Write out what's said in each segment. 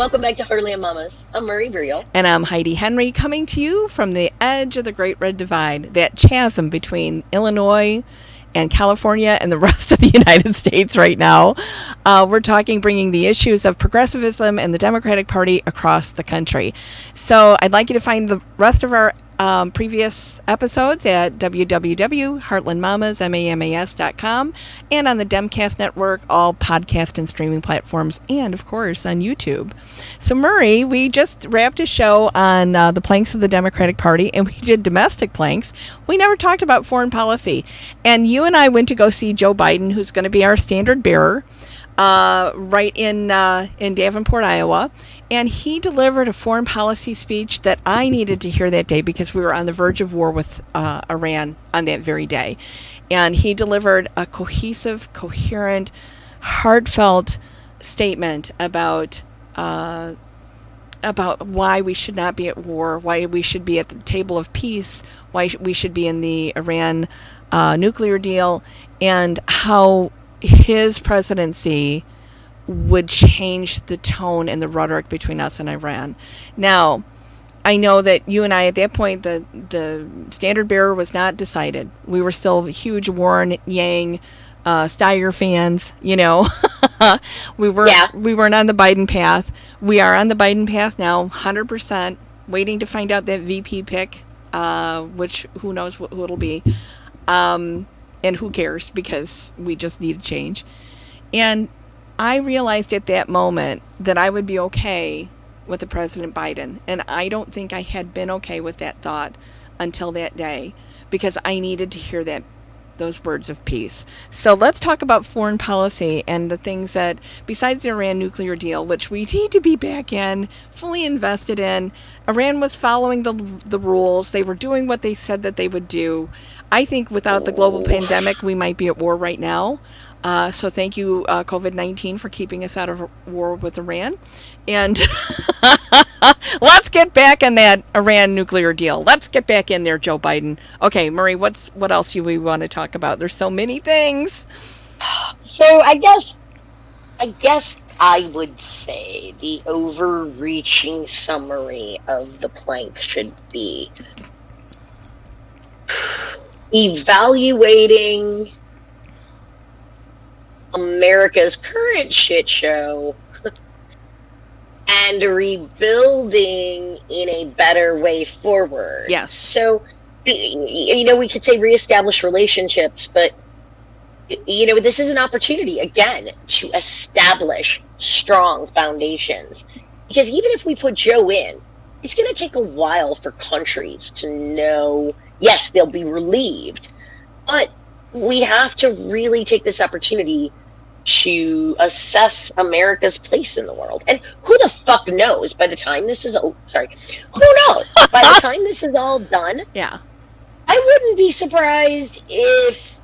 welcome back to Heartland Mamas. I'm Murray Briel. And I'm Heidi Henry, coming to you from the edge of the Great Red Divide, that chasm between Illinois and California and the rest of the United States right now. We're talking bringing the issues of progressivism and the Democratic Party across the country. So I'd like you to find the rest of our previous episodes at www.heartlandmamas.com and on the Demcast Network, all podcast and streaming platforms, and of course on YouTube. So Murray, we just wrapped a show on the planks of the Democratic Party, and we did domestic planks. We never talked about foreign policy. And you and I went to go see Joe Biden, who's going to be our standard bearer, right in Davenport, Iowa. And he delivered a foreign policy speech that I needed to hear that day because we were on the verge of war with Iran on that very day. And he delivered a cohesive, coherent, heartfelt statement about why we should not be at war, why we should be at the table of peace, why we should be in the Iran nuclear deal, and how his presidency would change the tone and the rhetoric between us and Iran. Now, I know that you and I, at that point, the standard bearer was not decided. We were still huge Warren Yang Steyer fans, you know. we weren't on the Biden path. We are on the Biden path now, 100%, waiting to find out that VP pick, which who knows who it'll be. And who cares, because we just need a change. And I realized at that moment that I would be okay with the President Biden. And I don't think I had been okay with that thought until that day, because I needed to hear those words of peace. So let's talk about foreign policy and the things that, besides the Iran nuclear deal, which we need to be back in, fully invested in. Iran was following the rules. They were doing what they said that they would do. I think without the global pandemic, we might be at war right now. So thank you, COVID-19, for keeping us out of war with Iran. And let's get back on that Iran nuclear deal. Let's get back in there, Joe Biden. Okay, Murray, what else do we want to talk about? There's so many things. So I guess I would say the overreaching summary of the plank should be evaluating America's current shit show and rebuilding in a better way forward. Yes. So, we could say reestablish relationships, but, this is an opportunity, again, to establish strong foundations. Because even if we put Joe in, it's going to take a while for countries to know, yes, they'll be relieved, but we have to really take this opportunity to assess America's place in the world. And who the fuck knows by the time this is... who knows? By the time this is all done, yeah, I wouldn't be surprised if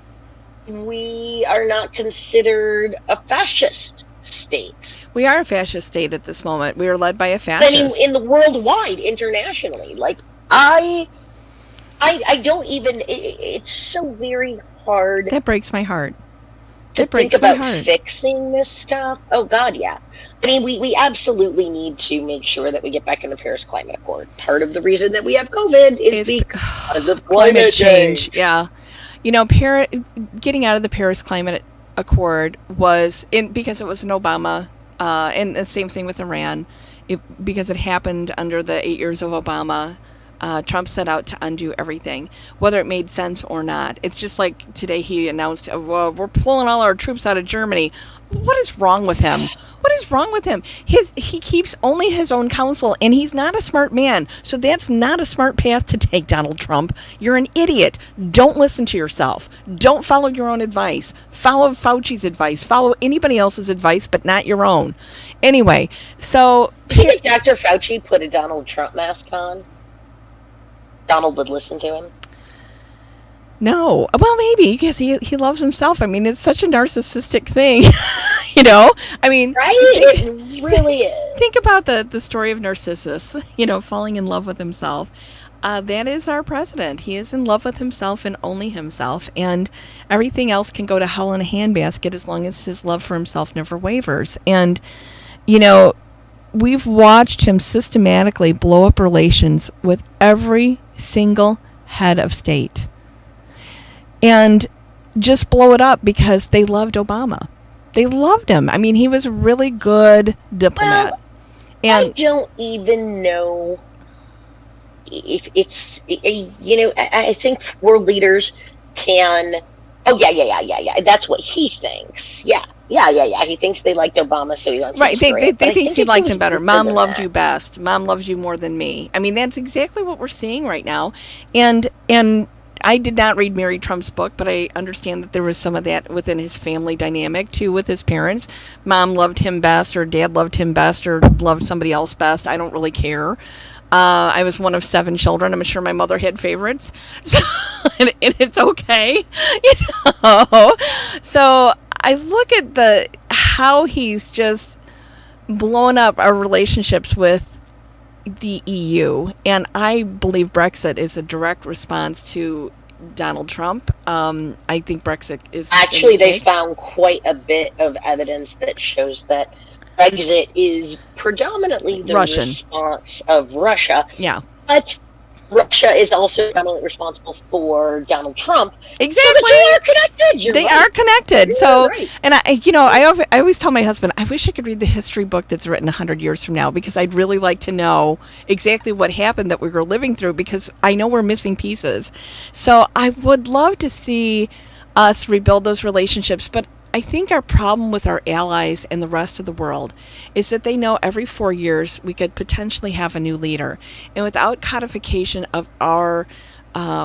we are not considered a fascist state. We are a fascist state at this moment. We are led by a fascist. I mean, in the worldwide, internationally. Like, I don't even... It's so very hard... That breaks my heart. To think about fixing this stuff. Oh, God, yeah. I mean, we absolutely need to make sure that we get back in the Paris Climate Accord. Part of the reason that we have COVID is because of climate change. Yeah. Getting out of the Paris Climate Accord was because it was an Obama, and the same thing with Iran, because it happened under the 8 years of Obama. Trump set out to undo everything, whether it made sense or not. It's just like today he announced, we're pulling all our troops out of Germany. What is wrong with him? What is wrong with him? He keeps only his own counsel, and he's not a smart man. So that's not a smart path to take, Donald Trump. You're an idiot. Don't listen to yourself. Don't follow your own advice. Follow Fauci's advice. Follow anybody else's advice, but not your own. Anyway, so... Do you think Dr. Fauci put a Donald Trump mask on? Donald would listen to him? No. Well, maybe, because he loves himself. I mean, it's such a narcissistic thing, I mean... Right? It really is. Think about the story of Narcissus, falling in love with himself. That is our president. He is in love with himself and only himself, and everything else can go to hell in a handbasket as long as his love for himself never wavers. And, we've watched him systematically blow up relations with every single head of state. And just blow it up because they loved Obama. They loved him. I mean, he was a really good diplomat. Well, And I don't even know if it's, you know, I think world leaders can, oh, yeah. That's what he thinks. Yeah. He thinks they liked Obama, so he wants to right, they destroy it. But I think he it liked goes him better. deeper Mom than loved that. you best. Mom loves you more than me. I mean, that's exactly what we're seeing right now. And I did not read Mary Trump's book, but I understand that there was some of that within his family dynamic too, with his parents. Mom loved him best, or dad loved him best, or loved somebody else best. I don't really care. I was one of 7 children. I'm sure my mother had favorites, so, and it's okay, you know. So I look at how he's just blown up our relationships with the EU, and I believe Brexit is a direct response to Donald Trump. I think Brexit is Actually, they found quite a bit of evidence that shows that Brexit is predominantly the Russian response of Russia. Yeah. But Russia is also predominantly responsible for Donald Trump. Exactly. So the two are connected. They right. are connected. You're So, right. and I always tell my husband, I wish I could read the history book that's written 100 years from now, because I'd really like to know exactly what happened that we were living through, because I know we're missing pieces. So I would love to see us rebuild those relationships. But I think our problem with our allies and the rest of the world is that they know every 4 years we could potentially have a new leader. And without codification of our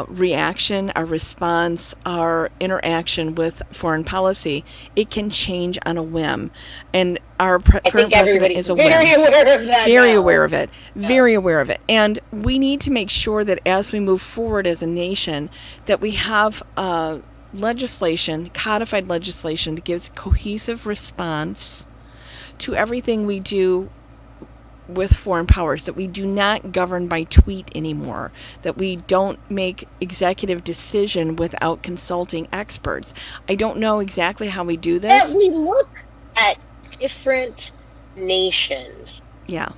reaction, our response, our interaction with foreign policy, it can change on a whim. And our current president is a whim. Very aware of that. Very now. aware of it. Very aware of it. And we need to make sure that as we move forward as a nation, that we have legislation, codified legislation, that gives cohesive response to everything we do with foreign powers, that we do not govern by tweet anymore, that we don't make executive decision without consulting experts. I don't know exactly how we do this. That we look at different nations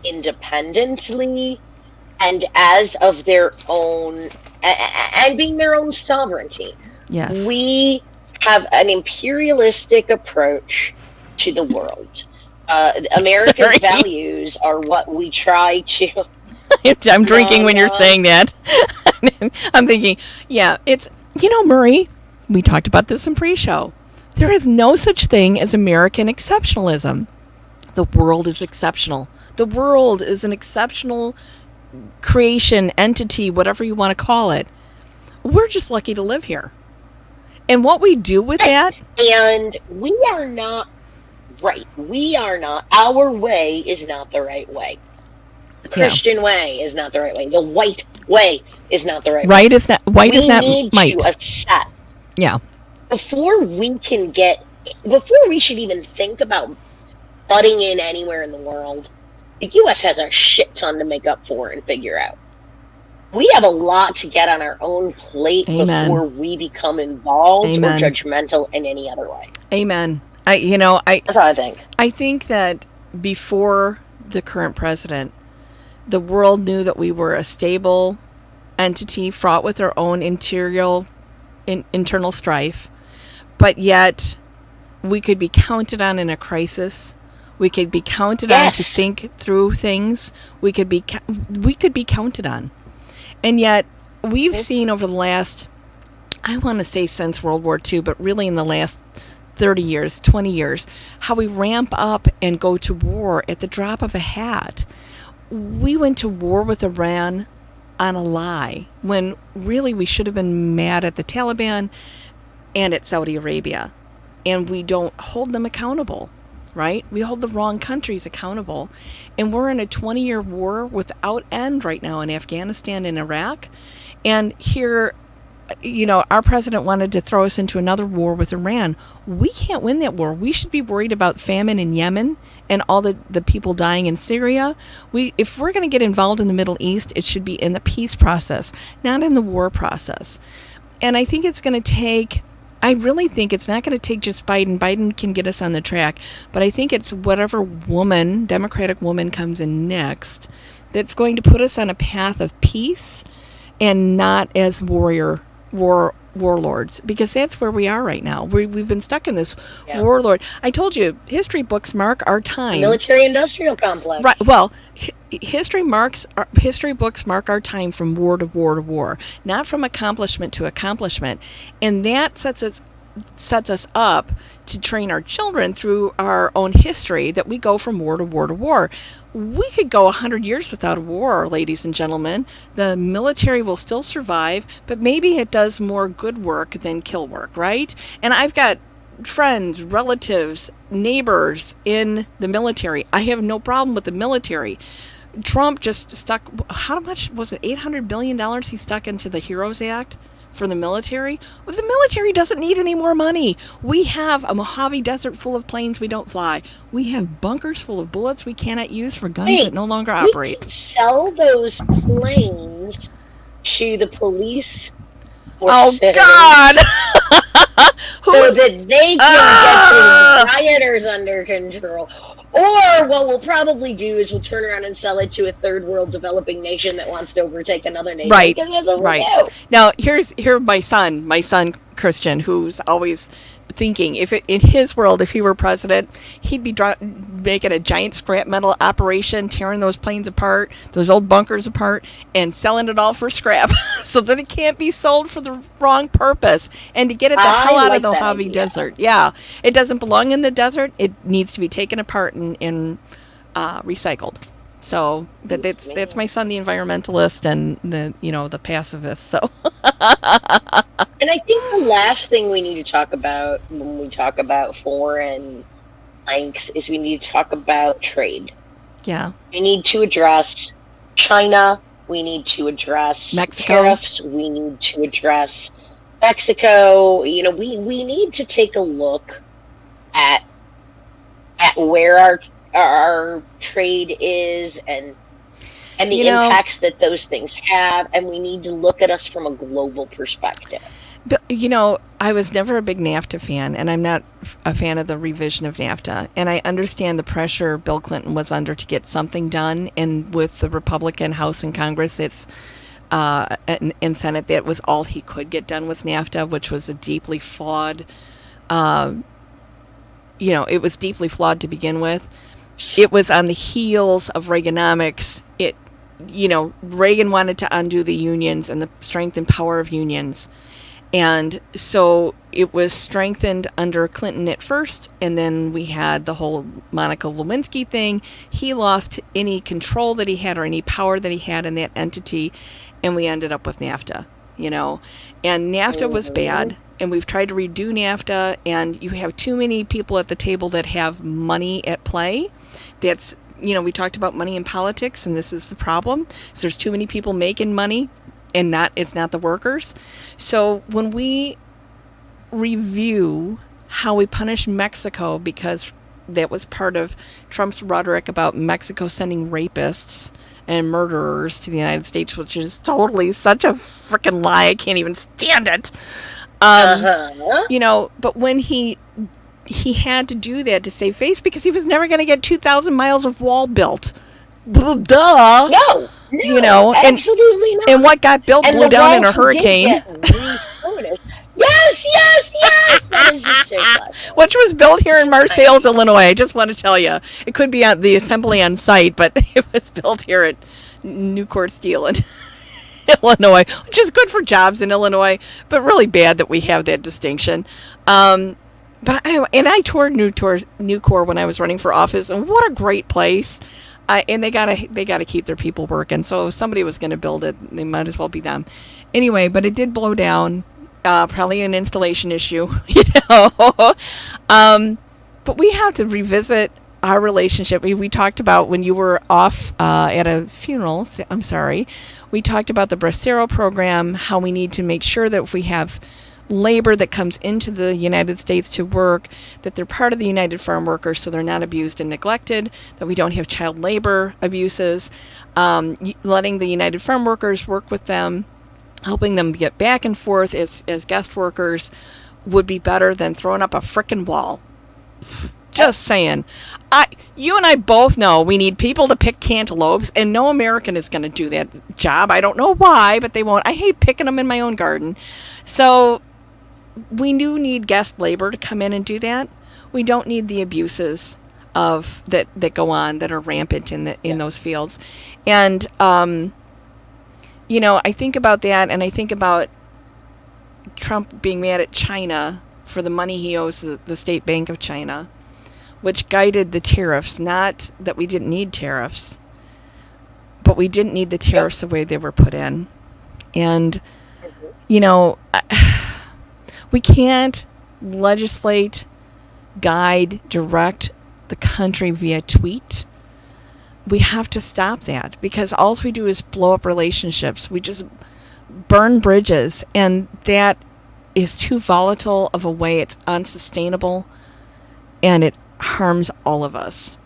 independently and as of their own, and being their own sovereignty. Yes. We have an imperialistic approach to the world. America's values are what we try to... I'm drinking when you're saying that. I'm thinking, it's... Marie, we talked about this in pre-show. There is no such thing as American exceptionalism. The world is exceptional. The world is an exceptional creation, entity, whatever you want to call it. We're just lucky to live here. And what we do with that... And we are not right. We are not. Our way is not the right way. The Christian way is not the right way. The white way is not the right way. Right is not white we is not need might. to assess. Yeah. Before we should even think about butting in anywhere in the world, the U.S. has a shit ton to make up for and figure out. We have a lot to get on our own plate before we become involved or judgmental in any other way. Amen. That's how I think. I think that before the current president, the world knew that we were a stable entity fraught with our own internal strife, but yet we could be counted on in a crisis. We could be counted on to think through things. We could be counted on. And yet, we've seen over the last, I want to say since World War II, but really in the last 30 years, 20 years, how we ramp up and go to war at the drop of a hat. We went to war with Iran on a lie, when really we should have been mad at the Taliban and at Saudi Arabia. And we don't hold them accountable. Right? We hold the wrong countries accountable. And we're in a 20-year war without end right now in Afghanistan and Iraq. And here, our president wanted to throw us into another war with Iran. We can't win that war. We should be worried about famine in Yemen and all the people dying in Syria. If we're going to get involved in the Middle East, it should be in the peace process, not in the war process. And I think it's going to take I really think it's not going to take just Biden. Biden can get us on the track, but I think it's whatever woman, Democratic woman, comes in next that's going to put us on a path of peace and not as warlords, because that's where we are right now. We've been stuck in this warlord. I told you, history books mark our time. Military-industrial complex. Right. Well, history books mark our time from war to war to war, not from accomplishment to accomplishment, and that sets us up to train our children through our own history that we go from war to war to war. We could go 100 years without a war, ladies and gentlemen. The military will still survive, but maybe it does more good work than kill work, right? And I've got friends, relatives, neighbors in the military. I have no problem with the military. Trump just stuck, how much was it, $800 billion he stuck into the HEROES Act for the military? Well, the military doesn't need any more money. We have a Mojave Desert full of planes we don't fly. We have bunkers full of bullets we cannot use for guns that no longer operate. We can sell those planes to the police. Oh, God! So that they can get the rioters under control. Or what we'll probably do is we'll turn around and sell it to a third world developing nation that wants to overtake another nation. Right. Because that's what Right. we do. Now, here's my son Christian, who's always thinking, in his world, if he were president, he'd be making a giant scrap metal operation, tearing those planes apart, those old bunkers apart, and selling it all for scrap so that it can't be sold for the wrong purpose, and to get it the hell out of the Mojave Desert. Yeah, it doesn't belong in the desert. It needs to be taken apart and recycled. So, but that's my son, the environmentalist, and the pacifist. So. And I think the last thing we need to talk about when we talk about foreign blanks is we need to talk about trade. Yeah. We need to address China. We need to address Mexico. Tariffs. We need to address Mexico. We need to take a look at where our trade is and the impacts that those things have, and we need to look at us from a global perspective. But, I was never a big NAFTA fan, and I'm not a fan of the revision of NAFTA. And I understand the pressure Bill Clinton was under to get something done, and with the Republican House and Congress, and Senate, that was all he could get done with NAFTA, which was a deeply flawed, it was deeply flawed to begin with. It was on the heels of Reaganomics. Reagan wanted to undo the unions and the strength and power of unions. And so it was strengthened under Clinton at first, and then we had the whole Monica Lewinsky thing. He lost any control that he had or any power that he had in that entity, and we ended up with NAFTA, And NAFTA was bad, and we've tried to redo NAFTA, and you have too many people at the table that have money at play. That's, we talked about money in politics, and this is the problem. So there's too many people making money, and it's not the workers. So when we review how we punish Mexico, because that was part of Trump's rhetoric about Mexico sending rapists and murderers to the United States, which is totally such a freaking lie. I can't even stand it. But when he had to do that to save face because he was never going to get 2,000 miles of wall built. Duh. No, absolutely not. And what got built blew down in a hurricane. Yes. That is just so classic. Which was built here in Marseilles, Illinois. I just want to tell you. It could be at the assembly on site, but it was built here at Nucor Steel in Illinois, which is good for jobs in Illinois, but really bad that we have that distinction. But I toured Nucor when I was running for office, and what a great place! And they gotta keep their people working. So if somebody was going to build it, they might as well be them. Anyway, but it did blow down. Probably an installation issue, But we have to revisit our relationship. We talked about when you were off at a funeral. I'm sorry. We talked about the Bracero program. How we need to make sure that if we have labor that comes into the United States to work, that they're part of the United Farm Workers, so they're not abused and neglected, that we don't have child labor abuses, letting the United Farm Workers work with them, helping them get back and forth as guest workers. would be better than throwing up a frickin' wall. Just saying. You and I both know we need people to pick cantaloupes, and no American is going to do that job. I don't know why, but they won't. I hate picking them in my own garden. So we do need guest labor to come in and do that. We don't need the abuses of that go on that are rampant in those fields. And I think about that, and I think about Trump being mad at China for the money he owes the State Bank of China, which guided the tariffs. Not that we didn't need tariffs, but we didn't need the tariffs the way they were put in. And, we can't legislate, guide, direct the country via tweet. We have to stop that, because all we do is blow up relationships. We just burn bridges, and that is too volatile of a way. It's unsustainable, and it harms all of us.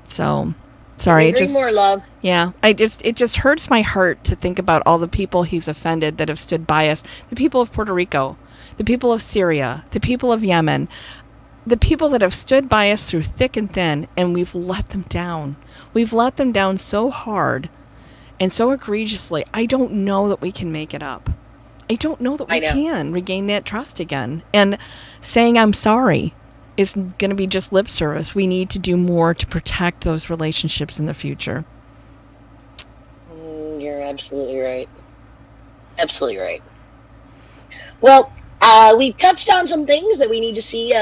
So, sorry. More love. Yeah, it just hurts my heart to think about all the people he's offended that have stood by us. The people of Puerto Rico, the people of Syria, the people of Yemen, the people that have stood by us through thick and thin, and we've let them down. We've let them down so hard and so egregiously. I don't know that we can make it up. I don't know that we can regain that trust again. And saying I'm sorry is going to be just lip service. We need to do more to protect those relationships in the future. You're absolutely right. Absolutely right. Well, we've touched on some things that we need to see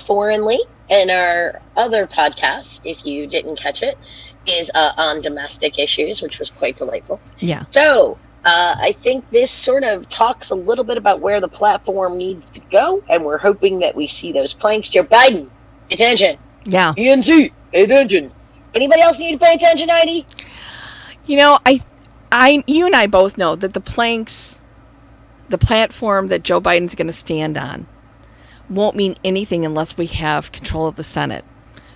foreignly in our other podcast. If you didn't catch it, is on domestic issues, which was quite delightful. Yeah. So I think this sort of talks a little bit about where the platform needs to go, and we're hoping that we see those planks. Joe Biden, attention. Yeah. PNC, attention. Anybody else need to pay attention, Heidi? You and I both know that the planks, the platform that Joe Biden's going to stand on, won't mean anything unless we have control of the Senate.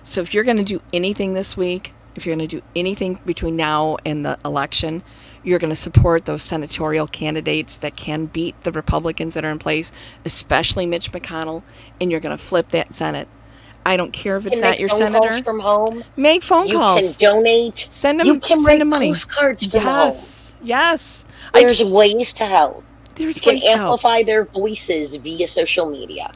So if you're going to do anything this week, if you're going to do anything between now and the election, you're going to support those senatorial candidates that can beat the Republicans that are in place, especially Mitch McConnell, and you're going to flip that Senate. I don't care if it's not your senator. Calls from home. Make phone calls. You can donate. Send them. You can write money. Postcards from home. Yes. There's ways to help. You can amplify their voices via social media.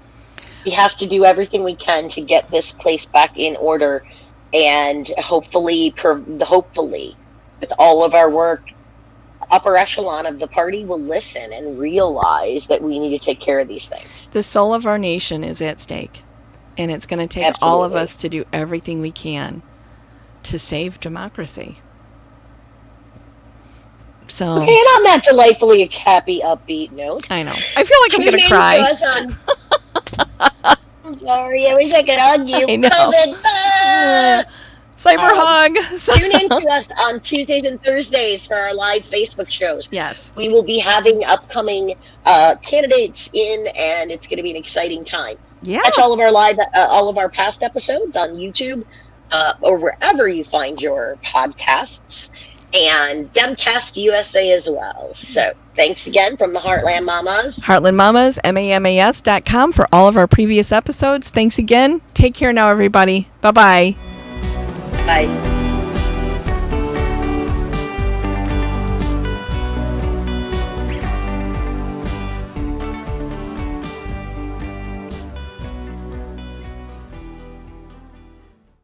We have to do everything we can to get this place back in order, and hopefully, with all of our work, upper echelon of the party will listen and realize that we need to take care of these things. The soul of our nation is at stake, and it's going to take all of us to do everything we can to save democracy. So, okay, and on that delightfully happy, upbeat note, I know. I feel like I'm going to cry. I'm sorry. I wish I could hug you. I know. COVID. Cyber hug. Tune in to us on Tuesdays and Thursdays for our live Facebook shows. Yes. We will be having upcoming candidates in, and it's going to be an exciting time. Yeah. Catch all of our past episodes on YouTube or wherever you find your podcasts, and Demcast USA as well. So thanks again from the Heartland Mamas. Heartland Mamas, MAMAS.com for all of our previous episodes. Thanks again. Take care now, everybody. Bye-bye. Bye.